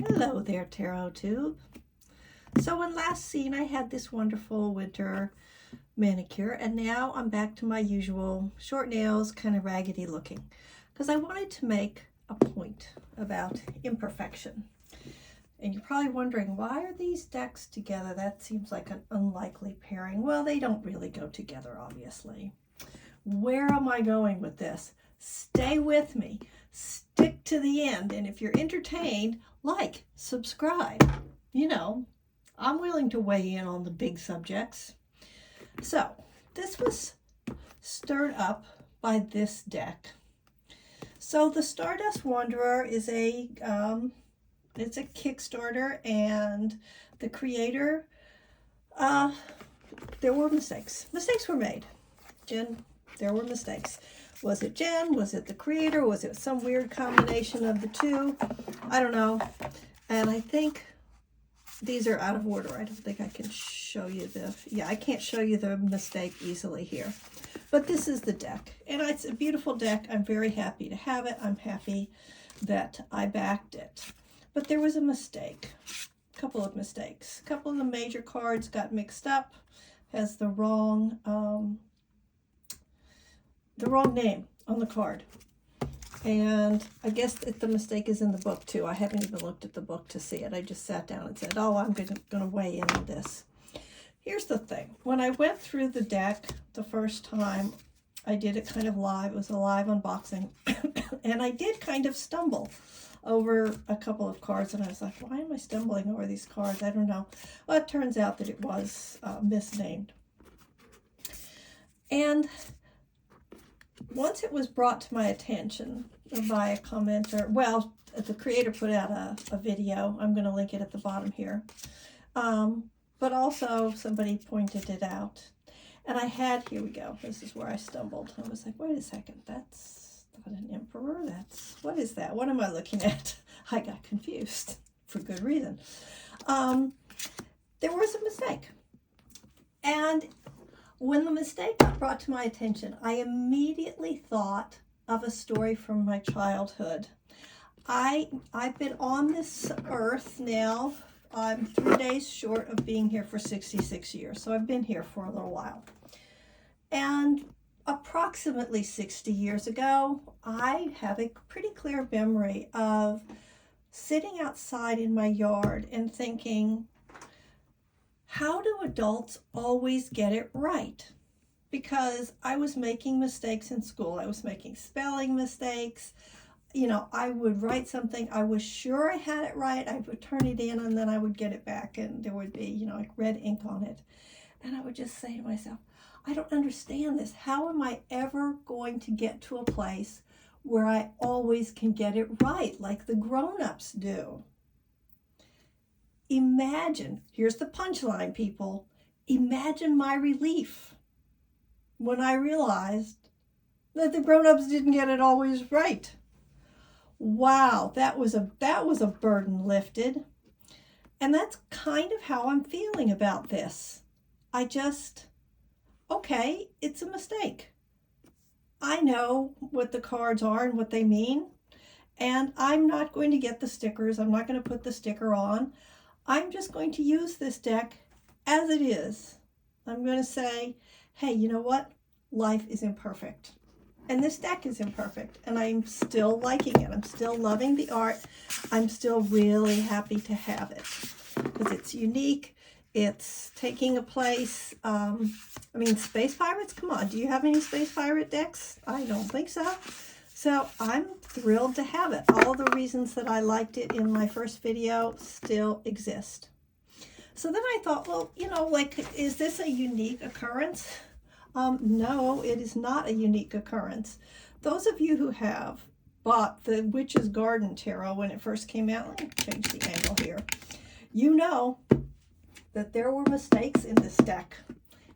Hello there, Tarot Tube. So in last scene, I had this wonderful winter manicure, and now I'm back to my usual short nails, kind of raggedy looking, because I wanted to make a point about imperfection. And you're probably wondering, why are these decks together? That seems like an unlikely pairing. Well, they don't really go together, obviously. Where am I going with this? Stay with me. Stick to the end. And if you're entertained, like, subscribe. You know, I'm willing to weigh in on the big subjects. So, this was stirred up by this deck. So, the Stardust Wanderer is it's a Kickstarter, and the creator, there were mistakes. Mistakes were made. Jen, there were mistakes. Was it Jen? Was it the creator? Was it some weird combination of the two? I don't know. And I think these are out of order. I don't think I can show you I can't show you the mistake easily here. But this is the deck. And it's a beautiful deck. I'm very happy to have it. I'm happy that I backed it. But there was a mistake. A couple of mistakes. A couple of the major cards got mixed up. Has the wrong name on the card. And I guess the mistake is in the book too. I haven't even looked at the book to see it. I just sat down and said, oh, I'm going to weigh in on this. Here's the thing. When I went through the deck the first time, I did it kind of live. It was a live unboxing. And I did kind of stumble over a couple of cards. And I was like, why am I stumbling over these cards? I don't know. Well, it turns out that it was misnamed. And once it was brought to my attention by a commenter, well, the creator put out a video. I'm going to link it at the bottom here. But also somebody pointed it out. And here we go. This is where I stumbled. I was like, wait a second. That's not an emperor. What is that? What am I looking at? I got confused for good reason. There was a mistake. And when the mistake got brought to my attention, I immediately thought of a story from my childhood. I've been on this earth now. I'm 3 days short of being here for 66 years. So I've been here for a little while. And approximately 60 years ago, I have a pretty clear memory of sitting outside in my yard and thinking, how do adults always get it right? Because I was making mistakes in school. I was making spelling mistakes. You know, I would write something. I was sure I had it right. I would turn it in and then I would get it back and there would be, you know, like red ink on it. And I would just say to myself, I don't understand this. How am I ever going to get to a place where I always can get it right like the grown-ups do? Imagine, here's the punchline, people. Imagine my relief when I realized that the grown-ups didn't get it always right. Wow, that was a burden lifted. And that's kind of how I'm feeling about this. Okay, it's a mistake. I know what the cards are and what they mean. And I'm not going to get the stickers. I'm not going to put the sticker on. I'm just going to use this deck as it is. I'm going to say, hey, you know what? Life is imperfect. And this deck is imperfect. And I'm still liking it. I'm still loving the art. I'm still really happy to have it. Because it's unique. It's taking a place. Space Pirates? Come on. Do you have any Space Pirate decks? I don't think so. So I'm thrilled to have it. All the reasons that I liked it in my first video still exist. So then I thought, well, you know, like, is this a unique occurrence? No, it is not a unique occurrence. Those of you who have bought the Witch's Garden Tarot when it first came out, let me change the angle here. You know that there were mistakes in this deck.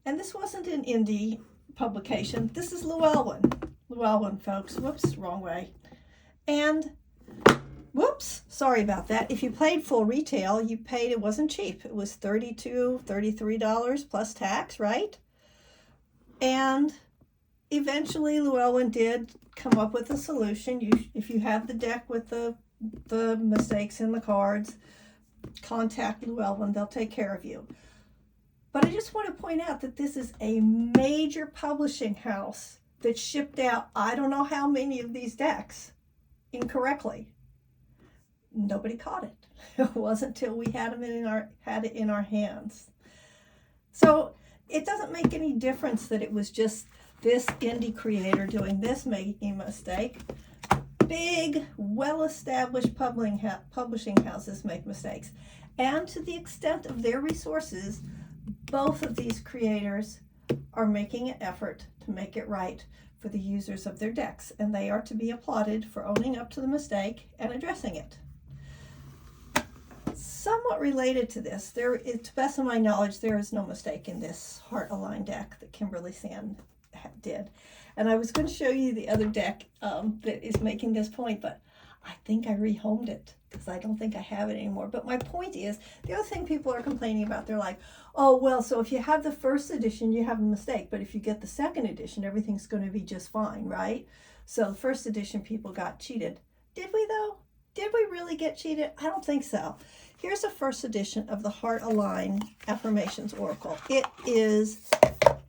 And this wasn't an indie publication. This is Llewellyn. Llewellyn, folks. Whoops, wrong way. And, whoops, sorry about that. If you paid full retail, you paid, it wasn't cheap. It was $32, $33 plus tax, right? And eventually Llewellyn did come up with a solution. If you have the deck with the the mistakes in the cards, contact Llewellyn. They'll take care of you. But I just want to point out that this is a major publishing house that shipped out I don't know how many of these decks incorrectly. Nobody caught it. It wasn't until we had it in our hands. So it doesn't make any difference that it was just this indie creator doing this, making a mistake. Big, well-established publishing houses make mistakes. And to the extent of their resources, both of these creators are making an effort to make it right for the users of their decks, and they are to be applauded for owning up to the mistake and addressing it. Somewhat related to this, to the best of my knowledge, there is no mistake in this Heart Aligned deck that Kimberly Sand did. And I was going to show you the other deck that is making this point, but I think I rehomed it because I don't think I have it anymore. But my point is, the other thing people are complaining about, they're like, oh, well, so if you have the first edition, you have a mistake. But if you get the second edition, everything's going to be just fine, right? So the first edition people got cheated. Did we, though? Did we really get cheated? I don't think so. Here's the first edition of the Heart Aligned Affirmations Oracle. It is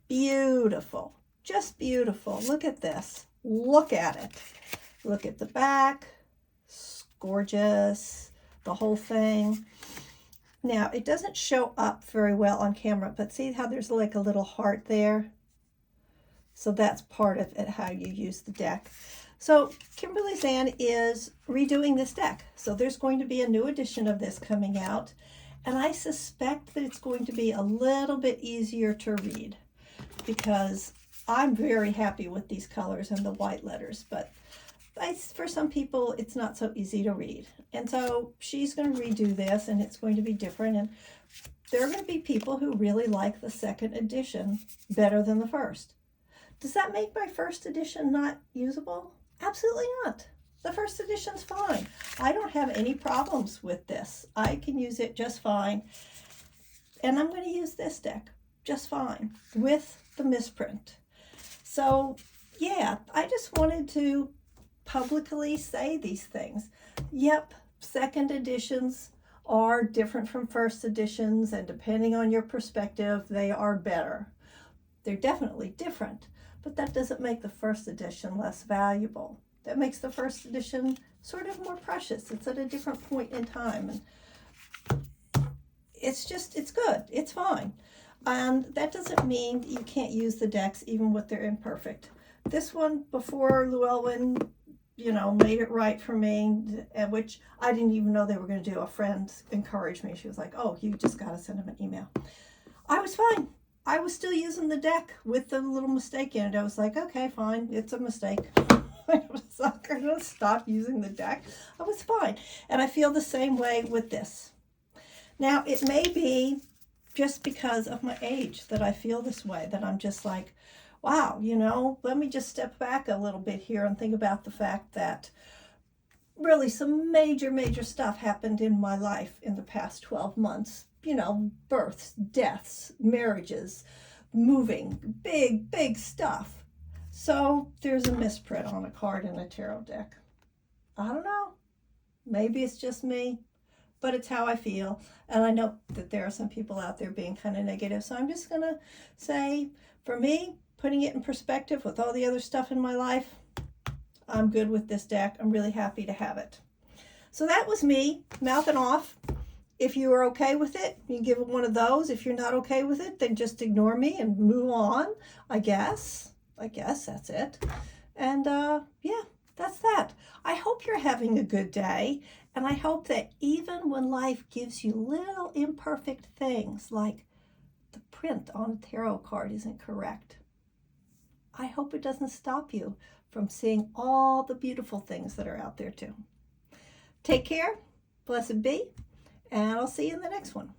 beautiful. Just beautiful. Look at this. Look at it. Look at the back. It's gorgeous. The whole thing. Now, it doesn't show up very well on camera, but see how there's like a little heart there? So that's part of it, how you use the deck. So Kimberly Sand is redoing this deck. So there's going to be a new edition of this coming out. And I suspect that it's going to be a little bit easier to read because I'm very happy with these colors and the white letters, but for some people, it's not so easy to read. And so she's going to redo this, and it's going to be different. And there are going to be people who really like the second edition better than the first. Does that make my first edition not usable? Absolutely not. The first edition's fine. I don't have any problems with this. I can use it just fine. And I'm going to use this deck just fine with the misprint. So, yeah, I just wanted to publicly say these things. Yep, second editions are different from first editions, and depending on your perspective, they are better. They're definitely different, but that doesn't make the first edition less valuable. That makes the first edition sort of more precious. It's at a different point in time, and it's good. It's fine. And that doesn't mean you can't use the decks even when they're imperfect. This one, before Llewellyn, made it right for me, which I didn't even know they were going to do. A friend encouraged me. She was like, oh, you just got to send him an email. I was fine. I was still using the deck with the little mistake in it. I was like, okay, fine. It's a mistake. I was not going to stop using the deck. I was fine. And I feel the same way with this. Now, it may be just because of my age that I feel this way, that I'm just like, wow, let me just step back a little bit here and think about the fact that really some major, major stuff happened in my life in the past 12 months. Births, deaths, marriages, moving, big, big stuff. So there's a misprint on a card in a tarot deck. I don't know. Maybe it's just me, but it's how I feel. And I know that there are some people out there being kind of negative. So I'm just going to say, for me, putting it in perspective with all the other stuff in my life, I'm good with this deck. I'm really happy to have it. So that was me mouthing off. If you are okay with it, you can give it one of those. If you're not okay with it, then just ignore me and move on, I guess. That's it. And yeah, that's that. I hope you're having a good day. And I hope that even when life gives you little imperfect things, like the print on a tarot card isn't correct, I hope it doesn't stop you from seeing all the beautiful things that are out there too. Take care, blessed be, and I'll see you in the next one.